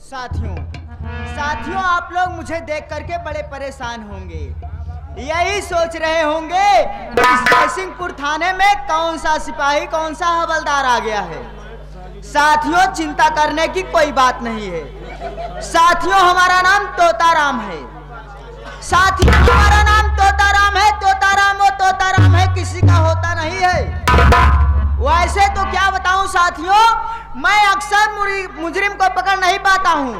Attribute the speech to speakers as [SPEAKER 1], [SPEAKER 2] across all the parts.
[SPEAKER 1] साथियों आप लोग मुझे देख करके बड़े परेशान होंगे। यही सोच रहे होंगे इस जयसिंहपुर थाने में कौन सा सिपाही कौन सा हवलदार आ गया है। साथियों चिंता करने की कोई बात नहीं है। साथियों हमारा नाम तोताराम है। साथियों हमारा नाम तोताराम है। तोताराम वो तोताराम है, किसी का होता नहीं है। वैसे तो क्या बताऊं साथियों, मैं अक्सर मुजरिम को पकड़ नहीं पाता हूं।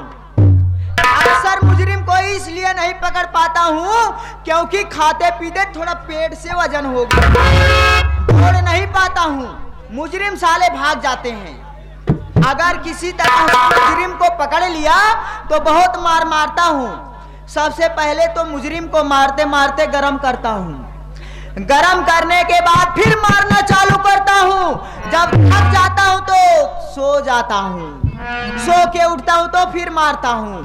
[SPEAKER 1] अक्सर मुजरिम को इसलिए नहीं पकड़ पाता हूं क्योंकि खाते पीते थोड़ा पेट से वजन हो गया, दौड़ नहीं पाता हूं। मुजरिम साले भाग जाते हैं। अगर किसी तरह मुजरिम को पकड़ लिया तो बहुत मार मारता हूं। सबसे पहले तो मुजरिम को मारते मारते गरम करता हूं। गरम करने के बाद फिर मारना चालू करता हूं। जब थक जाता हूं तो सो जाता हूं। सो के उठता हूं तो फिर मारता हूं।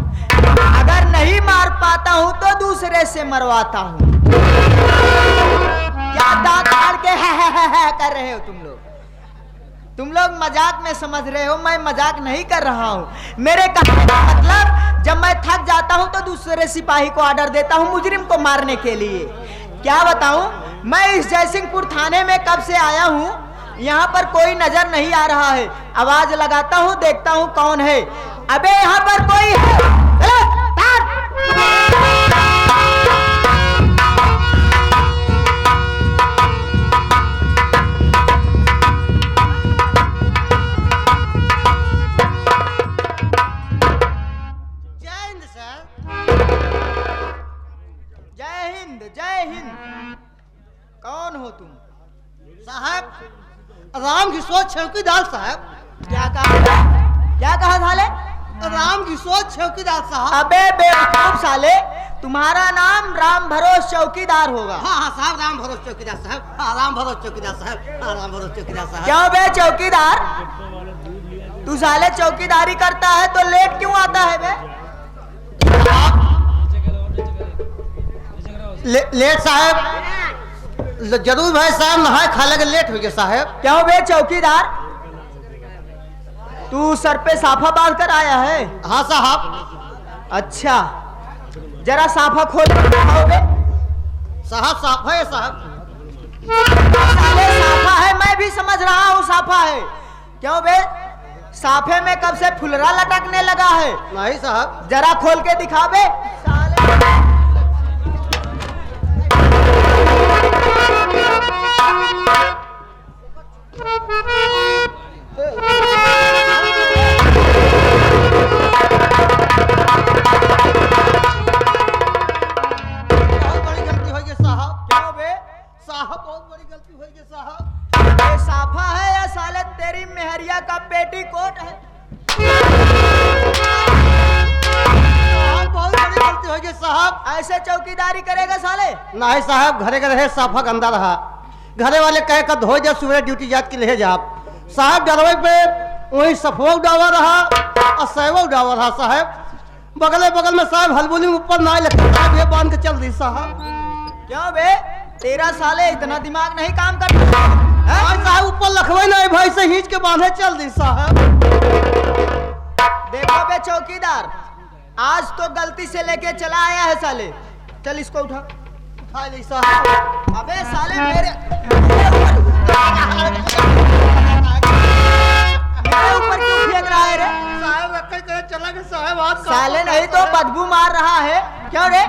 [SPEAKER 1] अगर नहीं मार पाता हूं तो दूसरे से मरवाता हूं। क्या दांत फाड़ के है कर रहे हो तुम लोग मजाक में समझ रहे हो। मैं मजाक नहीं कर रहा हूं। मेरे कहने का मतलब जब मैं थक जाता हूं तो दूसरे सिपाही को ऑर्डर देता हूं मुजरिम को मारने के लिए। क्या बताऊं, मैं इस जयसिंहपुर थाने में कब से आया हूं, यहाँ पर कोई नजर नहीं आ रहा है। आवाज लगाता हूं, देखता हूं कौन है। अबे यहाँ पर कोई है? जय हिंद। कौन हो तुम?
[SPEAKER 2] साहब राम की सोच चौकीदार साहब।
[SPEAKER 1] क्या कहा साले?
[SPEAKER 2] राम की सोच चौकीदार साहब।
[SPEAKER 1] अबे बेवकूफ साले, तुम्हारा नाम राम भरोस चौकीदार होगा।
[SPEAKER 2] हाँ साहब, राम भरोस चौकीदार साहब। हाँ राम भरोस चौकीदार साहब। हाँ राम भरोस चौकीदार साहब।
[SPEAKER 1] क्यों बे चौकीदार, तू साले चौकीदारी करता है तो लेट क्यों आता है बे?
[SPEAKER 2] लेट साहब जरूर भाई साहब, नहाए खा लगे लेट हो गया साहब।
[SPEAKER 1] क्यों बे चौकीदार, तू सर पे साफा बांध कर आया है?
[SPEAKER 2] हाँ साहब।
[SPEAKER 1] अच्छा जरा साफा खोल कर दिखाओ बे।
[SPEAKER 2] साहब साफा है साहब।
[SPEAKER 1] साले साफा है, मैं भी समझ रहा हूँ साफा है। क्यों बे साफे में कब से फुलरा लटकने लगा है?
[SPEAKER 2] नहीं साहब।
[SPEAKER 1] जरा खोल के दिखा बे। साफा है या साले तेरी मेहरिया का पेटीकोट है?
[SPEAKER 2] बहुत बड़ी गलती हो गई साहब।
[SPEAKER 1] ऐसे चौकीदारी करेगा साले?
[SPEAKER 2] नहीं साहब, घरे का रहे साफा गंदा रहा। घरे वाले कहे का धो जा, सुबह ड्यूटी जात के ले जा साहब। डरवे पे वही सफवा उड़ावा रहा और सहवा उड़ावा रहा साहब। बगल में साहब हलबुली ऊपर ना लगता साहब, ये बांध के चल दी साहब।
[SPEAKER 1] क्यों बे तेरा साले इतना दिमाग नहीं काम करता
[SPEAKER 2] साहब? ऊपर लखवे नहीं भाई से हिंच के बांधे चल दी साहब।
[SPEAKER 1] देखो बे चौकीदार, आज तो गलती से लेके चला आया है साले। चल इसको उठा
[SPEAKER 2] ली साहब।
[SPEAKER 1] अबे साले मेरे ऊपर क्यों फेंक रहा है रे?
[SPEAKER 2] साहब चला गया साहब।
[SPEAKER 1] साले नहीं तो बदबू मार रहा है। क्यों रे,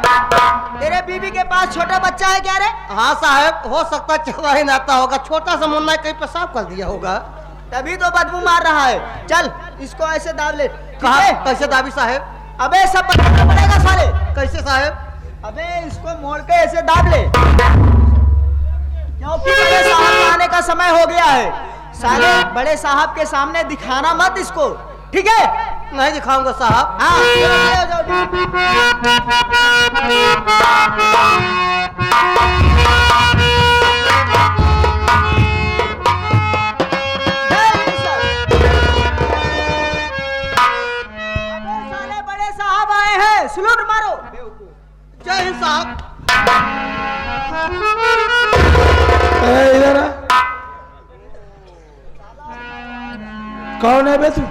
[SPEAKER 1] तेरे बीवी के पास छोटा बच्चा है क्या रे?
[SPEAKER 2] हाँ साहब, हो सकता चला ही नाता होगा, छोटा सा मुन्ना कहीं पेशाब कर दिया होगा,
[SPEAKER 1] तभी तो बदबू मार रहा है। चल इसको ऐसे दाब ले।
[SPEAKER 2] कहा कैसे दाबी साहब?
[SPEAKER 1] अबे सब बताना पड़ेगा साले।
[SPEAKER 2] कैसे साहब?
[SPEAKER 1] अबे इसको मोड़ के ऐसे दाब ले, क्योंकि बड़े साहब का आने का समय हो गया है। साले बड़े साहब के सामने दिखाना मत इसको, ठीक है?
[SPEAKER 2] नहीं दिखाऊंगा साहब।
[SPEAKER 1] हाँ साले बड़े साहब आए हैं, सलूट मारो।
[SPEAKER 2] जय हिंद साहब।
[SPEAKER 3] इधर कौन है बे तू?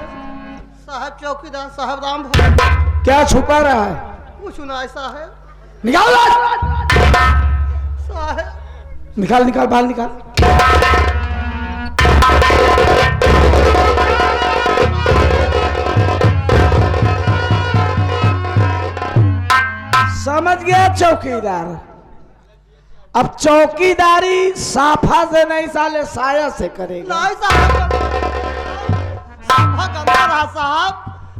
[SPEAKER 2] साहब चौकीदार साहब राम भगत
[SPEAKER 3] क्या छुपा रहा है?
[SPEAKER 2] कुछ ना ऐसा है
[SPEAKER 3] निकाल
[SPEAKER 2] साहब।
[SPEAKER 3] निकाल निकाल बाल निकाल। समझ गया चौकीदार। अब चौकीदारी साफा से नहीं साले साया से करेगा।
[SPEAKER 2] नहीं साहब साफा गंदा रहा साहब।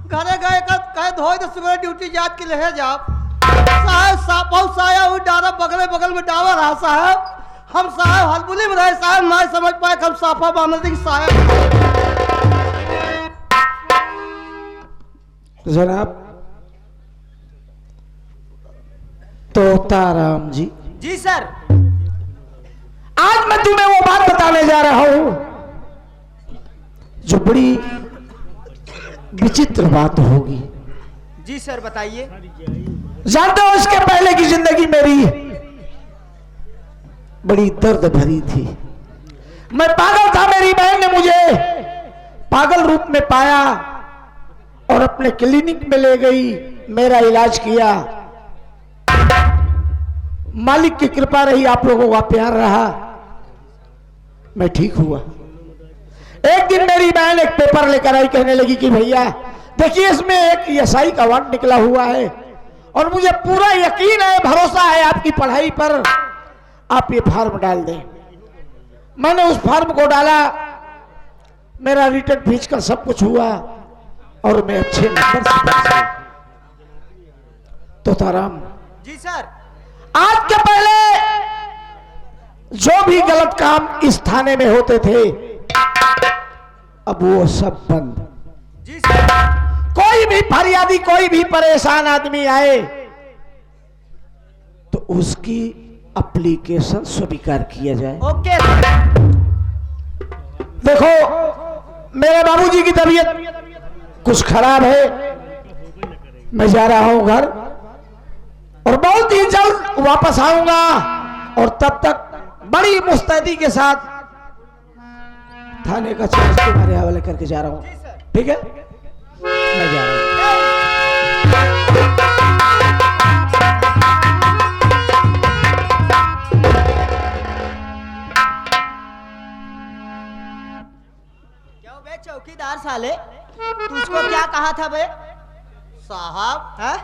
[SPEAKER 2] घरे गए कहे धोए तो सुबह ड्यूटी जात के ले जाओ साहब। साफा साया हुई डारा बगल बगल में डावा रहा साहब। हम साहब हलबुली में रहे साहब नहीं समझ पाए हम साफा बांध दी साहब।
[SPEAKER 3] जनाब तोताराम जी,
[SPEAKER 1] जी सर।
[SPEAKER 3] आज मैं तुम्हें वो बात बताने जा रहा हूं जो बड़ी विचित्र बात होगी।
[SPEAKER 1] जी सर बताइए।
[SPEAKER 3] जानते हो इसके पहले की जिंदगी मेरी बड़ी दर्द भरी थी। मैं पागल था, मेरी बहन ने मुझे पागल रूप में पाया और अपने क्लिनिक में ले गई, मेरा इलाज किया। मालिक की कृपा रही, आप लोगों का प्यार रहा, मैं ठीक हुआ। एक दिन मेरी बहन एक पेपर लेकर आई, कहने लगी कि भैया देखिए इसमें एक एसआई का वार्ड निकला हुआ है और मुझे पूरा यकीन है, भरोसा है आपकी पढ़ाई पर, आप ये फॉर्म डाल दें। मैंने उस फॉर्म को डाला, मेरा रिटर्न फीस का सब कुछ हुआ और मैं अच्छे नंबर से पास हुआ। तोताराम
[SPEAKER 1] जी सर।
[SPEAKER 3] आज के पहले जो भी गलत काम इस थाने में होते थे अब वो सब बंद।
[SPEAKER 1] जी सर।
[SPEAKER 3] कोई भी फरियादी, कोई भी परेशान आदमी आए तो उसकी एप्लीकेशन स्वीकार किया जाए।
[SPEAKER 1] ओके।
[SPEAKER 3] देखो मेरे बाबूजी की तबीयत कुछ खराब है, मैं जा रहा हूं घर और बहुत ही जल्द वापस आऊंगा और तब तक बड़ी मुस्तैदी के साथ थाने का चार्ज तुम्हारे हवाले करके जा रहा हूं। ठीक है, मैं जा रहा हूं।
[SPEAKER 1] क्यों बे चौकीदार साले, तुझको क्या कहा था बे?
[SPEAKER 2] साहब
[SPEAKER 1] है?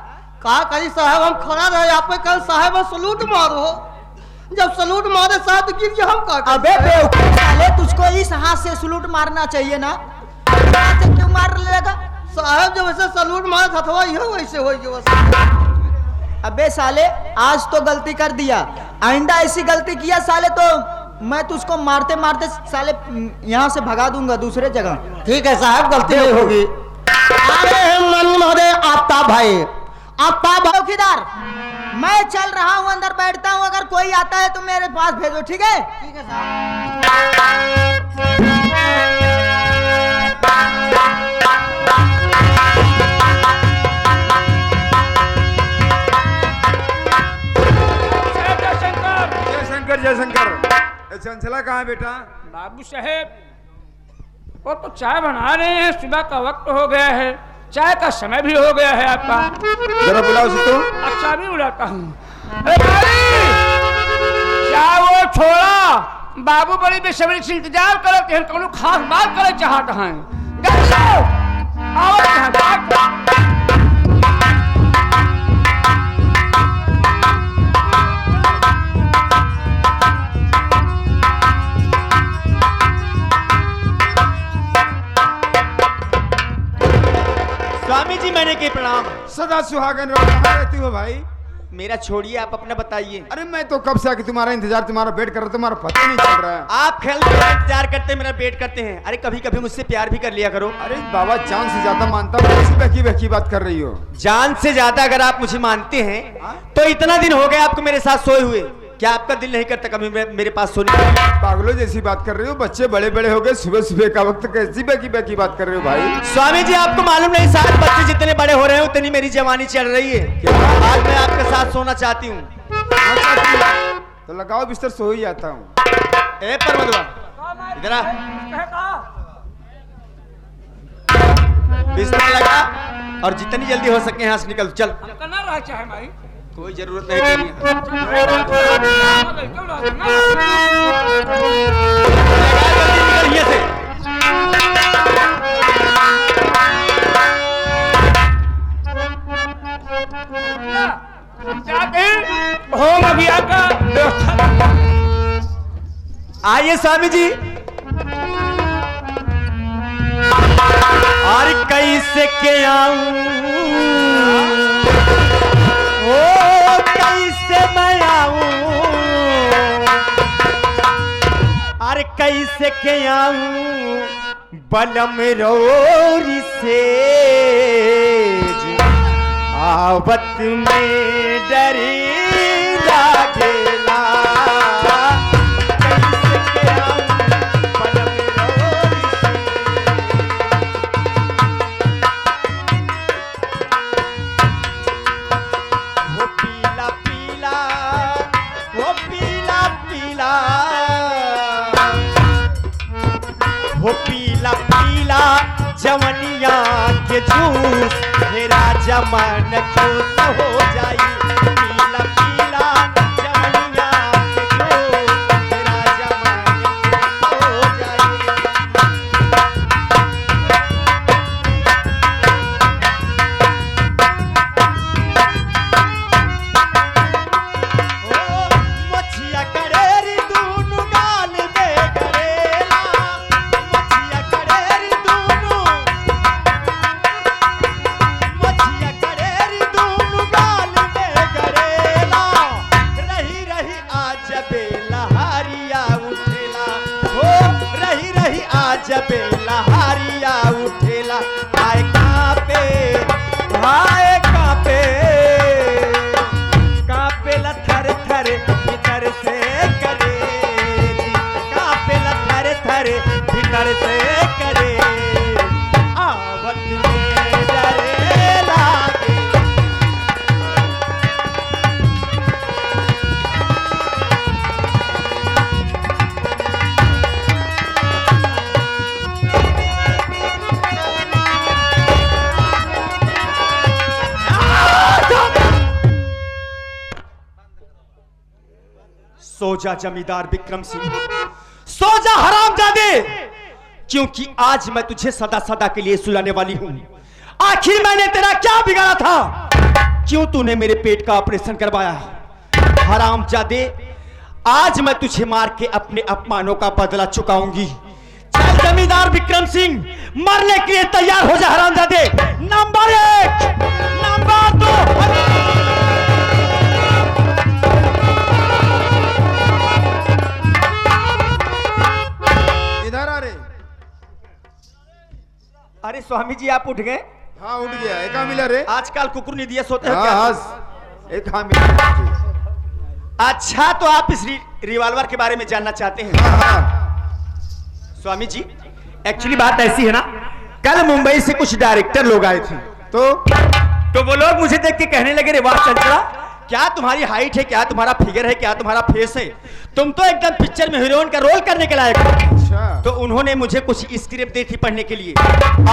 [SPEAKER 2] कहा कहीं साहब हम खड़ा रहे आप पे कल साहब सलूट मारो। जब सलूट मारे साहब तो गिर हम का।
[SPEAKER 1] अबे बेवकूफ साले, तुझको इस हाथ से सलूट मारना चाहिए ना, हाथ से क्यों मार लेगा?
[SPEAKER 2] साहब जब ऐसे सलूट मारे हथवा ही हो वैसे हो जो।
[SPEAKER 1] अबे साले आज तो गलती कर दिया, आइंदा ऐसी गलती किया साले तो मैं तुझको मारते मारते साले यहाँ से भगा दूंगा दूसरे जगह।
[SPEAKER 2] ठीक है साहब गलती नहीं होगी। अरे मन महोदय आफ्ताब भाई, आफ्ताब
[SPEAKER 1] चौकीदार मैं चल रहा हूँ, अंदर बैठता हूँ, अगर कोई आता है तो मेरे पास भेजो। ठीक है?
[SPEAKER 2] ठीक है साहब।
[SPEAKER 4] जयशंकर जयशंकर, चंचला कहाँ है बेटा?
[SPEAKER 5] बाबू साहेब वो तो चाय बना रहे हैं, सुबह का वक्त हो गया है, चाय का समय भी हो गया है आपका।
[SPEAKER 4] जरा बुलाओ उसे तो।
[SPEAKER 5] अच्छा भी बुलाता हूँ। क्या वो छोड़ा, बाबू बड़ी बेसब्री से इंतजार करते हैं, कौन खास बात करे चाहते हैं। आओ यहाँ बात।
[SPEAKER 1] स्वामी जी मैंने के प्रणाम।
[SPEAKER 4] सदा सुहागन रहो। कहाँ रहती हो भाई?
[SPEAKER 1] मेरा छोड़िए, आप अपना बताइए।
[SPEAKER 4] अरे मैं तो कब से आके तुम्हारा इंतजार, तुम्हारा वेट कर रहा, तुम्हारा पता नहीं चल रहा है।
[SPEAKER 1] आप खेल इंतजार करते हैं, मेरा वेट करते हैं। अरे कभी कभी मुझसे प्यार भी कर लिया करो।
[SPEAKER 4] अरे बाबा जान से ज्यादा मानता हूँ, कैसी बहकी बहकी बात कर रही हो?
[SPEAKER 1] जान से ज्यादा अगर आप मुझे मानते हैं तो इतना दिन हो गए आपको मेरे साथ सोए हुए, क्या आपका दिल नहीं करता कभी मेरे पास सोने का?
[SPEAKER 4] पागलों जैसी बात कर रही हो, बच्चे बड़े बड़े हो गए, सुबह सुबह का वक्त, कैसी बहकी बहकी बात कर रहे हो भाई?
[SPEAKER 1] स्वामी जी आपको मालूम नहीं, साथ बच्चे जितने बड़े हो रहे हैं उतनी मेरी जवानी चल रही है।
[SPEAKER 4] क्या?
[SPEAKER 1] आज मैं आपके साथ सोना चाहती हूँ।
[SPEAKER 4] तो लगाओ बिस्तर, सो ही जाता हूँ।
[SPEAKER 1] ए परमदवा इधर आ।
[SPEAKER 4] बिस्तर लगा और जितनी जल्दी हो सके यहाँ से निकल चल।
[SPEAKER 5] हमका ना रह चाहे माई
[SPEAKER 4] कोई जरूरत नहीं तेरी यहाँ।
[SPEAKER 5] क्यों रहते ना?
[SPEAKER 4] जल्दी निकल यहाँ से।
[SPEAKER 5] जाते होम अभियान का व्यवस्था।
[SPEAKER 4] आइए स्वामी जी। और कैसे के आऊं ओ कैसे मैं आऊं और कैसे के आऊं बलम रोरी से आवत में डरी लागेला कैसे के आऊं बलम रोरी से। वो पीला पीला वो पीला पीला वो पीला पीला जवनिया के जूस मेरा जमन खुश हो जाई। पीला पीला जवनिया के जूस मेरा जमन खुश हो जाई। मछिया करेरी दूनु गाल में करेला मछिया करेरी दूनु गाल में करेला रही रही आज बेलहारिया उठेला हो रही रही आज बेलहारिया उठेला। आए कापे कापेला थर थर भीतर से करे कापेला थर थर भीतर से करे आवत में डरे लागे। सोजा जमींदार विक्रम सिंह सोजा हरामजादे क्योंकि आज मैं तुझे सदा सदा के लिए सुलाने वाली हूं। आखिर मैंने तेरा क्या बिगाड़ा था क्यों तूने मेरे पेट का ऑपरेशन करवाया। हरामजादे आज मैं तुझे मार के अपने अपमानों का बदला चुकाऊंगी। चल जमींदार विक्रम सिंह मरने के लिए तैयार हो जा हरामजादे। नंबर 1 नंबर 2 इधर आ रे।
[SPEAKER 2] अरे स्वामी जी आप उठ गए?
[SPEAKER 4] हाँ उठ गया। एक मिला रे।
[SPEAKER 2] आजकल कुकुर नहीं दिया सोते हैं
[SPEAKER 4] हाँ
[SPEAKER 2] क्या?
[SPEAKER 4] हाँ एक मिला।
[SPEAKER 2] अच्छा तो आप इस रिवॉल्वर के बारे में जानना चाहते हैं?
[SPEAKER 4] हाँ हाँ
[SPEAKER 2] स्वामी जी एक्चुअली बात ऐसी है ना, कल मुंबई से कुछ डायरेक्टर लोग आए थे तो वो लोग मुझे देख के कहने लगे रे वाह चंचला क्या तुम्हारी हाइट है, क्या तुम्हारा फिगर है, क्या तुम्हारा फेस है, तुम तो एकदम पिक्चर में हीरोइन का रोल करने के लायक हो।
[SPEAKER 4] अच्छा।
[SPEAKER 2] तो उन्होंने मुझे कुछ स्क्रिप्ट दी थी पढ़ने के लिए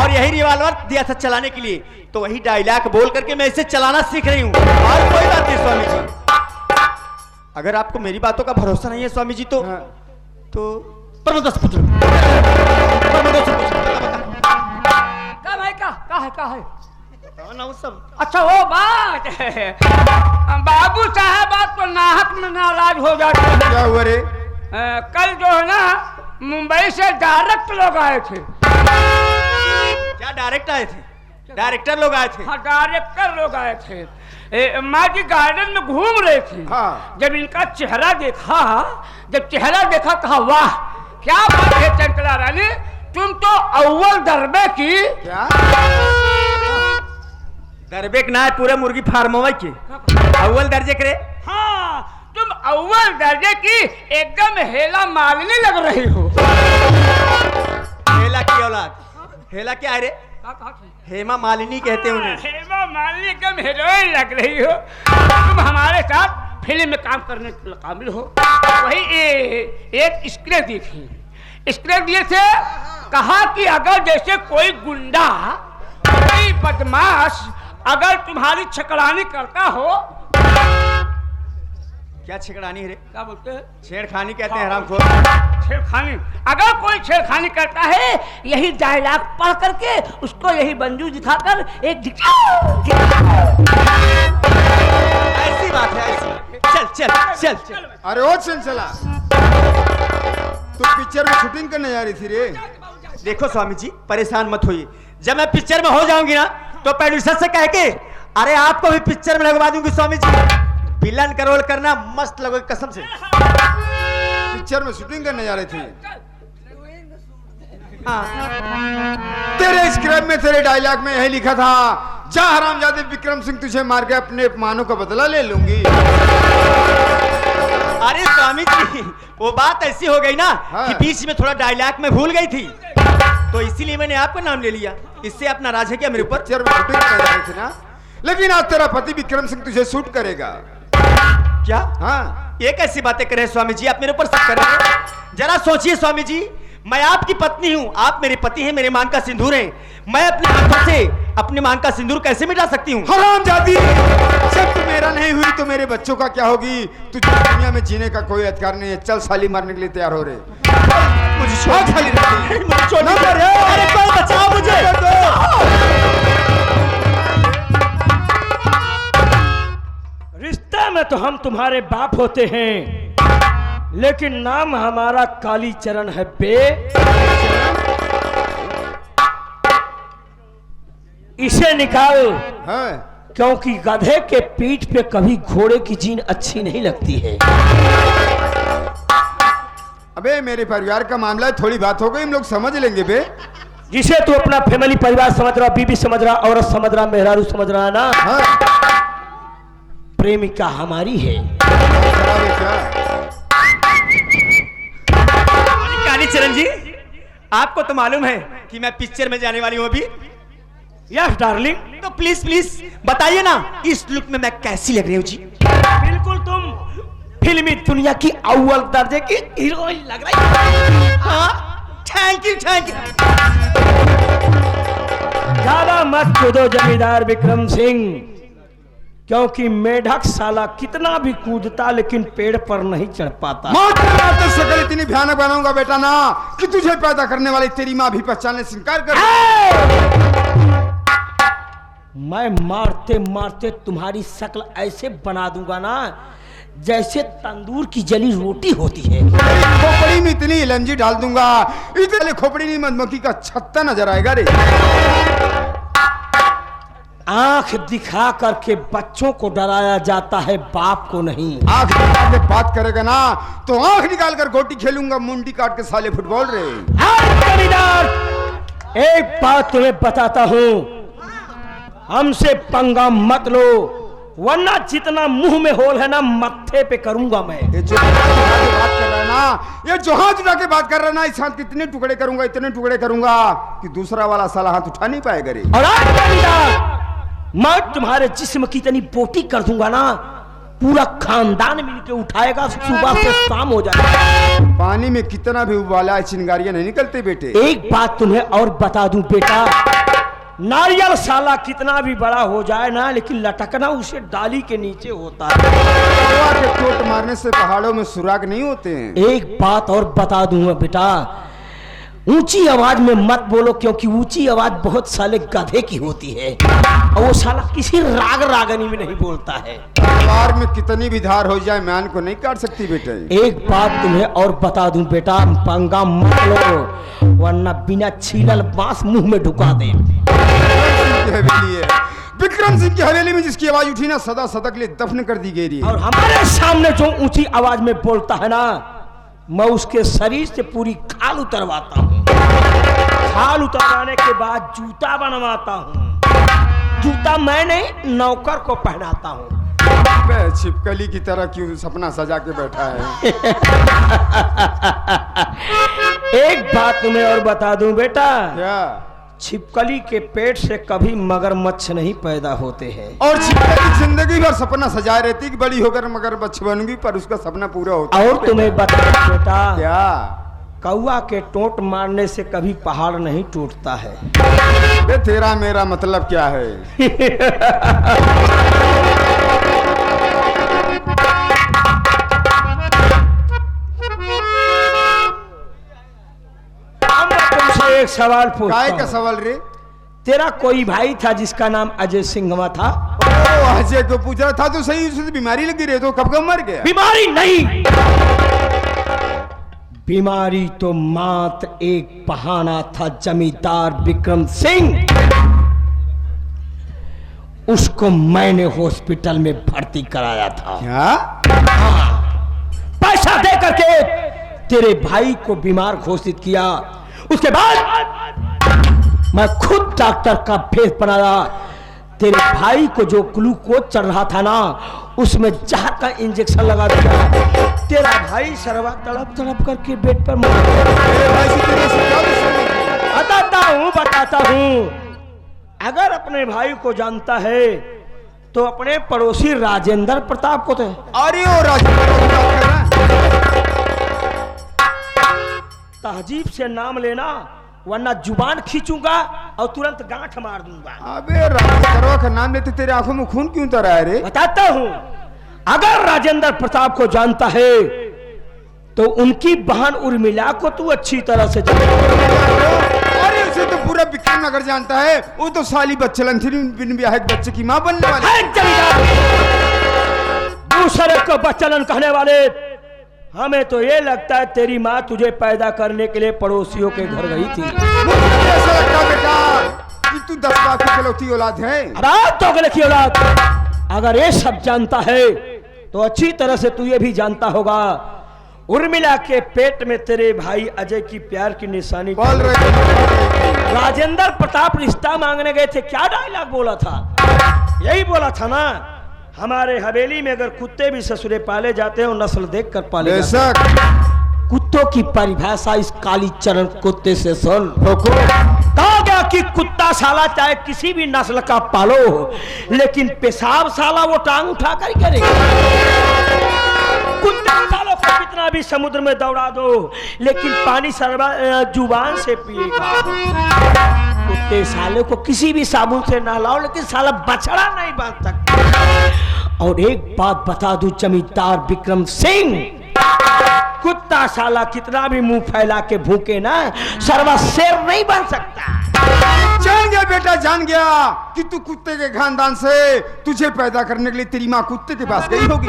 [SPEAKER 2] और यही रिवॉल्वर दिया था चलाने के लिए, तो वही डायलॉग बोल करके मैं इसे चलाना सीख रही हूँ। और कोई बात नहीं स्वामी जी, अगर आपको मेरी बातों का भरोसा नहीं है स्वामी जी तो
[SPEAKER 4] हाँ।
[SPEAKER 2] परमदस पुत्र
[SPEAKER 5] का है
[SPEAKER 2] सब
[SPEAKER 5] अच्छा वो बात है बाबू साहब आप तो नाहक में नाराज हो जाते हैं।
[SPEAKER 4] क्या हुआ रे?
[SPEAKER 5] कल जो है ना मुंबई से डायरेक्ट लोग आए थे।
[SPEAKER 2] क्या डायरेक्ट आए थे? डायरेक्टर लोग आए थे?
[SPEAKER 5] हाँ डायरेक्टर लोग आए थे। माँ जी गार्डन में घूम रहे थे।
[SPEAKER 4] हाँ।
[SPEAKER 5] जब इनका चेहरा देखा कहा वाह क्या बात है चंचला रानी, तुम तो अव्वल दर्बे की।
[SPEAKER 4] क्या
[SPEAKER 2] दरबे के ना है पूरे मुर्गी फार्मों के अव्वल दर्जे करे।
[SPEAKER 5] हाँ तुम अव्वल दर्जे की एकदम हेला मालिनी लग रही हो।
[SPEAKER 2] हेला की औलाद, हेला क्या है रे? हेमा मालिनी कहते हैं उन्हें।
[SPEAKER 5] हेमा मालिनी एकदम हीरोइन लग रही हो। तुम हमारे साथ फिल्म में काम करने के काबिल हो। वही एक स्क्रिप्ट दी थी, स्क्रिप्ट दिए थे, कहा कि अगर जैसे कोई गुंडा अरे बदमाश, अगर तुम्हारी छकड़ानी करता हो।
[SPEAKER 4] क्या छेड़खानी है रे?
[SPEAKER 5] क्या बोलते हैं?
[SPEAKER 4] छेड़खानी कहते हैं हरामखोर।
[SPEAKER 5] छेड़खानी, अगर कोई छेड़खानी करता है, यही डायलॉग पढ़ करके उसको यही बंजू दिखाकर एक
[SPEAKER 4] ऐसी बात है, ऐसी। चल चल चल चल।
[SPEAKER 6] अरे ओ चंचला, तू पिक्चर में शूटिंग करने जा रही थी रे?
[SPEAKER 4] देखो स्वामी जी, परेशान मत होइए। जब मैं पिक्चर में हो जाऊंगी ना, तो प्रोड्यूसर से कह के अरे आपको भी पिक्चर में लगवा दूंगी स्वामी जी। विलन का रोल करना मस्त लगोगे कसम से।
[SPEAKER 6] पिक्चर में शूटिंग करने जा रही थी?
[SPEAKER 4] हाँ।
[SPEAKER 6] तेरे स्क्रिप्ट में, तेरे डायलॉग में यही लिखा था, जा हरामजादे विक्रम सिंह, तुझे मार के अपने मानों का बदला ले लूंगी।
[SPEAKER 4] अरे स्वामी जी, वो बात ऐसी हो गई ना
[SPEAKER 6] हाँ।
[SPEAKER 4] कि बीच में थोड़ा डायलॉग में भूल गई थी, तो इसीलिए मैंने आपका नाम ले लिया। इससे अपना राज है क्या मेरे ऊपर?
[SPEAKER 6] पिक्चर में शूटिंग करने जा रही थी ना, लेकिन आज तेरा पति विक्रम सिंह तुझे शूट करेगा।
[SPEAKER 4] क्या?
[SPEAKER 6] हाँ,
[SPEAKER 4] ये कैसी बातें कर रहे हैं स्वामी जी? आप मेरे ऊपर शक कर रहे हैं? जरा सोचिए स्वामी जी, मैं आपकी पत्नी हूँ, आप मेरे पति हैं, मेरे मांग का सिंदूर है। मैं अपने हाथों से अपने मांग का सिंदूर कैसे मिटा सकती हूँ?
[SPEAKER 6] हरामजादी, जब तू मेरा नहीं हुई तो मेरे बच्चों का क्या होगी? तुझे दुनिया में जीने का कोई अधिकार नहीं है। चल साली मारने के लिए तैयार हो रहे।
[SPEAKER 4] मुझे छोड़
[SPEAKER 6] खाली रहती।
[SPEAKER 4] मुझे छोड़
[SPEAKER 6] ना
[SPEAKER 4] दीजिए।
[SPEAKER 6] मारे।
[SPEAKER 4] अरे कोई बचाओ मुझे।
[SPEAKER 7] रिश्ते में तो हम तुम्हारे बाप होते हैं, लेकिन नाम हमारा कालीचरण है बे। इसे निकाल,
[SPEAKER 6] हाँ,
[SPEAKER 7] क्योंकि गधे के पीठ पे कभी घोड़े की जीन अच्छी नहीं लगती है।
[SPEAKER 6] अबे मेरे परिवार का मामला है, थोड़ी बात हो गई, हम लोग समझ लेंगे बे।
[SPEAKER 7] जिसे तू अपना फैमिली परिवार समझ रहा, बीबी समझ रहा, औरत समझ रहा, मेहरारू समझ रहा ना,
[SPEAKER 6] हाँ,
[SPEAKER 7] प्रेमिका हमारी है।
[SPEAKER 6] खराब है क्या?
[SPEAKER 4] कालीचरण जी, आपको तो मालूम है कि मैं पिक्चर में जाने वाली हूँ अभी।
[SPEAKER 7] यस डार्लिंग,
[SPEAKER 4] तो प्लीज प्लीज बताइए ना, इस लुक में मैं कैसी लग रही हूँ जी?
[SPEAKER 7] बिल्कुल तुम फिल्मी दुनिया की अव्वल दर्जे की हीरोइन लग रही है।
[SPEAKER 4] हाँ, थैंक यू थैंक यू।
[SPEAKER 7] ज्यादा मत कूदो जमींदार विक्रम सिंह, क्योंकि मेढक साला कितना भी कूदता लेकिन पेड़ पर नहीं चढ़ पाता।
[SPEAKER 6] मौत के बाद तो शक्ल इतनी भयानक बनाऊंगा बेटा ना, कि तुझे पैदा करने वाली तेरी माँ भी पहचानने से इनकार कर।
[SPEAKER 7] मैं मारते मारते तुम्हारी शक्ल ऐसे बना दूंगा ना, जैसे तंदूर की जली रोटी होती है।
[SPEAKER 6] खोपड़ी में इतनी इलंजी डाल दूंगा, इतने खोपड़ी नहीं मधुमक्खी का छत्ता नजर आएगा रे।
[SPEAKER 7] आंख दिखा करके बच्चों को डराया जाता है, बाप को नहीं।
[SPEAKER 6] आंख निकाल के बात करेगा ना, तो आंख निकाल कर गोटी खेलूंगा, मुंडी काट के साले फुटबॉल रे।
[SPEAKER 7] जमींदार, एक बात तुम्हें बताता हूँ, हमसे पंगा मत लो, वरना जितना मुंह में होल है ना, मत्थे पे करूंगा मैं।
[SPEAKER 6] ये जो बात कर रहा है ना, ये जो हाथ उठा के बात कर रहा है ना, इस हाथ कितने टुकड़े करूंगा, इतने टुकड़े करूंगा कि दूसरा वाला साला हाथ उठा नहीं पाएगा रे।
[SPEAKER 7] और आज जमींदार, मैं तुम्हारे जिस्म की इतनी बोटी कर दूंगा ना, पूरा खानदान मिलके उठाएगा, सुबह से शाम हो जाएगा।
[SPEAKER 6] पानी में कितना भी उबाला, चिंगारियां नहीं निकलते बेटे।
[SPEAKER 7] एक बात तुम्हें और बता दूं बेटा, नारियल साला कितना भी बड़ा हो जाए ना, लेकिन लटकना उसे डाली के नीचे होता है।
[SPEAKER 6] हवा के चोट मारने से पहाड़ों में सुराग नहीं होते हैं।
[SPEAKER 7] एक बात और बता दूंगा बेटा, ऊंची आवाज में मत बोलो, क्योंकि ऊंची आवाज बहुत साले गधे की होती है, और वो साला किसी राग रागनी में नहीं बोलता है।
[SPEAKER 6] तलवार में कितनी भी धार हो जाए, म्यान को नहीं काट सकती बेटे।
[SPEAKER 7] एक बात तुम्हें और बता दूं बेटा, पंगा मत लो, वरना बिना छीलल बांस मुंह में ढुका दे।
[SPEAKER 6] हवेली है, विक्रम सिंह की हवेली में जिसकी आवाज उठी ना, सदा सदा के लिए दफन कर दी गई।
[SPEAKER 7] और हमारे सामने जो ऊंची आवाज में बोलता है ना, मैं उसके शरीर से पूरी खाल उतरवाता हूँ। खाल उतरवाने के बाद जूता बनवाता हूँ। जूता मैं नहीं, नौकर को पहनाता हूँ।
[SPEAKER 6] छिपकली की तरह क्यों सपना सजा के बैठा है।
[SPEAKER 7] एक बात तुम्हें और बता दूं बेटा,
[SPEAKER 6] क्या?
[SPEAKER 7] छिपकली के पेट से कभी मगरमच्छ नहीं पैदा होते हैं।
[SPEAKER 6] और छिपकली जिंदगी भर सपना सजाए रहती कि बड़ी होकर मगरमच्छ बनूंगी, पर उसका सपना पूरा होता है।
[SPEAKER 7] और तुम्हें बता बेटा,
[SPEAKER 6] क्या?
[SPEAKER 7] कौआ के टोंट मारने से कभी पहाड़ नहीं टूटता है।
[SPEAKER 6] बे तेरा मेरा मतलब क्या है?
[SPEAKER 7] अब मैं तुमसे एक सवाल
[SPEAKER 6] काय
[SPEAKER 7] पूछता
[SPEAKER 6] का
[SPEAKER 7] हूँ।
[SPEAKER 6] सवाल रे?
[SPEAKER 7] तेरा कोई भाई था जिसका नाम अजय सिंघवा था?
[SPEAKER 6] ओ अजय को पूछ रहा था तो सही, उसे तो बीमारी लगी रही तो कब कब मर गया?
[SPEAKER 7] बीमारी नहीं, बीमारी तो मात्र एक बहाना था। जमींदार विक्रम सिंह, उसको मैंने हॉस्पिटल में भर्ती कराया था।
[SPEAKER 6] क्या?
[SPEAKER 7] पैसा दे करके तेरे भाई को बीमार घोषित किया। उसके बाद मैं खुद डॉक्टर का भेष बनाया। तेरे भाई को जो ग्लूकोज चढ़ रहा था ना, उसमें जहर का इंजेक्शन लगा दिया। तेरा भाई सरवा तड़प तड़प करके बेड पर मर गया।
[SPEAKER 6] मेरे भाई से तेरे से क्या दुश्मनी?
[SPEAKER 7] बताता हूँ। अगर अपने भाई को जानता है तो अपने पड़ोसी राजेंद्र प्रताप को थे।
[SPEAKER 6] अरे ओ राजेंद्र की बात कर रहा है?
[SPEAKER 7] तहजीब से नाम लेना, वरना जुबान खींचूंगा और तुरंत गांठ मार दूंगा।
[SPEAKER 6] अबे राजेंद्र का नाम लेते तेरे आंखों में खून क्यों उतर रहा है रे?
[SPEAKER 7] बताता हूं। अगर राजेंद्र प्रताप को जानता है तो उनकी बहन उर्मिला को तू अच्छी तरह से जानता।
[SPEAKER 6] अरे उसे तो पूरा विक्रम नगर जानता है। वो तो साली बच्चलन थी, बिन ब्याह के बच्चे की मां बनने वाली।
[SPEAKER 7] है जमींदार। दूसरे को बच्चलन कहने वाले, हमें तो ये लगता है तेरी माँ तुझे पैदा करने के लिए पड़ोसियों के घर गई थी।
[SPEAKER 6] मुझे ऐसा लगता है बेटा कि तू 10 बाप की इकलौती औलाद है।
[SPEAKER 7] तो अगले की औलाद। अगर ये सब जानता है तो अच्छी तरह से तू ये भी जानता होगा, उर्मिला के पेट में तेरे भाई अजय की प्यार की निशानी।
[SPEAKER 6] बोल रहे
[SPEAKER 7] राजेंद्र प्रताप रिश्ता मांगने गए थे, क्या डायलॉग बोला था? यही बोला था ना, हमारे हवेली में अगर कुत्ते भी ससुरे पाले जाते हैं और नस्ल देख कर पाले जाते हैं।
[SPEAKER 6] बेशक
[SPEAKER 7] कुत्तों की परिभाषा इस काली चरण कुत्ते से सुन। कहा गया कि कुत्ता साला चाहे किसी भी नस्ल का पालो हो, लेकिन पेशाब साला वो टांग उठा कर करेगा। कुत्ते सालों को कितना भी समुद्र में दौड़ा दो, लेकिन पानी सर्वा जुबान से पिएगा। कुत्ते साले को किसी भी साबुन से नहलाओ, लेकिन साला बछड़ा नहीं बांध सकता। और एक बात बता दूं जमींदार विक्रम सिंह, कुत्ता साला कितना भी मुंह फैला के भूखे ना, सर्वा शेर नहीं बन सकता।
[SPEAKER 6] जान गया बेटा, जान गया कि तू कुत्ते के खानदान से, तुझे पैदा करने के लिए तेरी माँ कुत्ते के पास गई होगी।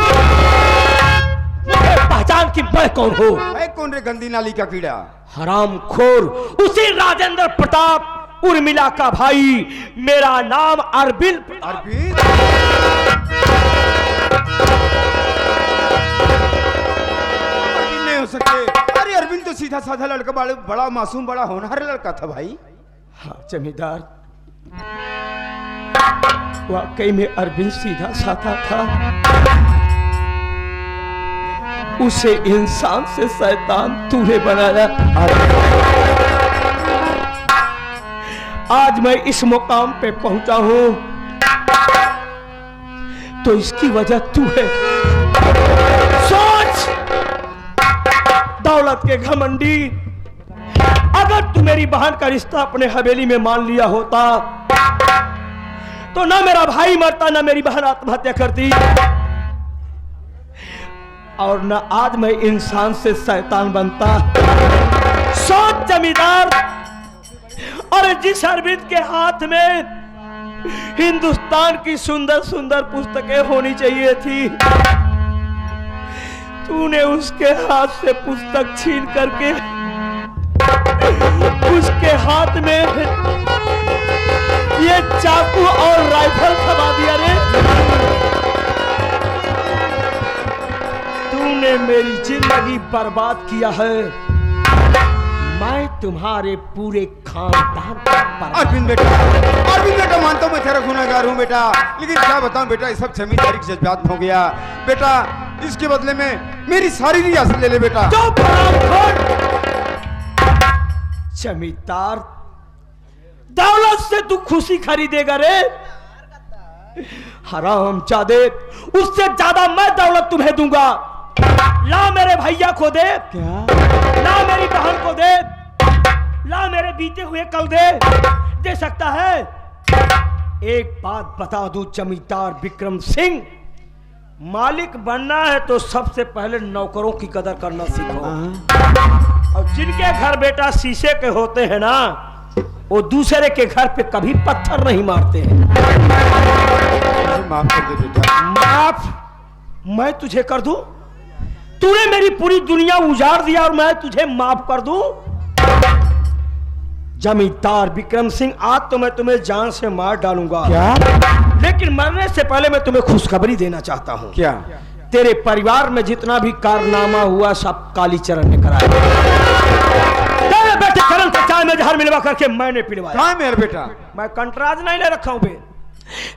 [SPEAKER 7] पहचान की मैं कौन हूँ?
[SPEAKER 6] है कौन रे गंदी नाली का कीड़ा?
[SPEAKER 7] हरामखोर, उसी राजेंद्र प्रताप उर्मिला का भाई। मेरा नाम अरविंद प्रताप।
[SPEAKER 6] अरविंद? अरविंद नहीं हो सकते। अरे अरविंद तो सीधा साधा लड़का, बड़ा मासूम, बड़ा होनहार लड़का था भाई।
[SPEAKER 7] हाँ जमींदार, वाकई में अरविंद सीधा साधा था। उसे इंसान से शैतान तूने बनाया। आज मैं इस मुकाम पे पहुंचा हूं तो इसकी वजह तू है। सोच, दौलत के घमंडी, अगर तू मेरी बहन का रिश्ता अपने हवेली में मान लिया होता तो ना मेरा भाई मरता, ना मेरी बहन आत्महत्या करती, और न आज मैं इंसान से शैतान बनता। सोच जमींदार, और जिस अरविंद के हाथ में हिंदुस्तान की सुंदर सुंदर पुस्तकें होनी चाहिए थी, तूने उसके हाथ से पुस्तक छीन करके उसके हाथ में ये चाकू और राइफल थमा दिया रे। तूने मेरी जिंदगी बर्बाद किया है। मैं तुम्हारे पूरे खानदान का
[SPEAKER 6] अरविंद बेटा मानता हूँ मैं तेरा गुनहगार हूँ बेटा, लेकिन क्या बताऊँ बेटा, ये सब जमींदारी के जज्बात हो गया बेटा। इसके बदले में मेरी सारी रियासत ले ले बेटा।
[SPEAKER 7] जमींदार, दौलत से तू खुशी खरीदेगा रे? हरामजादे, उससे ज्यादा मैं दौलत तुम्हें दूंगा। ला मेरे भैया को दे। क्या? ला मेरी बहन को दे, ला मेरे बीते हुए कल दे सकता है। एक बात बता दूं जमींदार विक्रम सिंह, मालिक बनना है तो सबसे पहले नौकरों की कदर करना सीखो। और जिनके घर बेटा शीशे के होते हैं ना, वो दूसरे के घर पे कभी पत्थर नहीं मारते हैं।
[SPEAKER 6] माफ कर दे बेटा।
[SPEAKER 7] माफ मैं तुझे कर दूं? तूने मेरी पूरी दुनिया उजाड़ दिया और मैं तुझे माफ कर दूं? जमींदार विक्रम सिंह, आज तो मैं तुम्हें जान से मार डालूंगा।
[SPEAKER 3] क्या?
[SPEAKER 7] लेकिन मरने से पहले मैं तुम्हें खुशखबरी देना चाहता हूं।
[SPEAKER 6] क्या?
[SPEAKER 7] तेरे परिवार में जितना भी कारनामा हुआ सब कालीचरण ने कराया। तेरे बेटे करण का चाय में जहर मिलवा करके मैंने पिलवाया।
[SPEAKER 6] कहाँ है मेरा बेटा?
[SPEAKER 7] मैं कंटराज नहीं ले रखा हूं बे।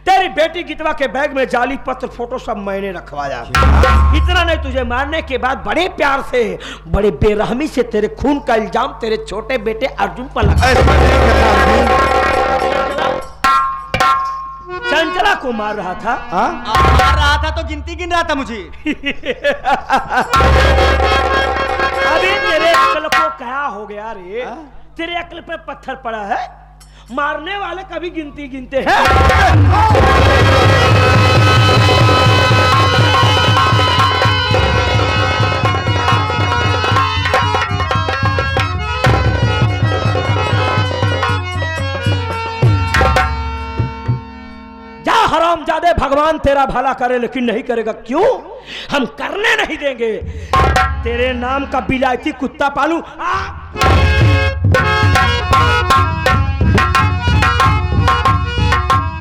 [SPEAKER 7] तेरी बेटी गीतवा के बैग में जाली पत्र फोटो सब मैंने रखवाया। इतना नहीं, तुझे मारने के बाद बड़े प्यार से, बड़े बेरहमी से तेरे खून का इल्जाम तेरे छोटे बेटे अर्जुन पर लगा।
[SPEAKER 6] ऐसा नहीं करना।
[SPEAKER 7] चंचला को मार रहा था।
[SPEAKER 1] मार रहा था तो गिनती गिन रहा था मुझे।
[SPEAKER 7] अभी तेरे अक्ल को क्या हो गया रे? तेरे अक्ल पे पत्थर पड़ा है? मारने वाले कभी गिनती गिनते हैं? जा हरामजादे, भगवान तेरा भला करे लेकिन नहीं करेगा। क्यों? हम करने नहीं देंगे। तेरे नाम का बिलायती कुत्ता पालू।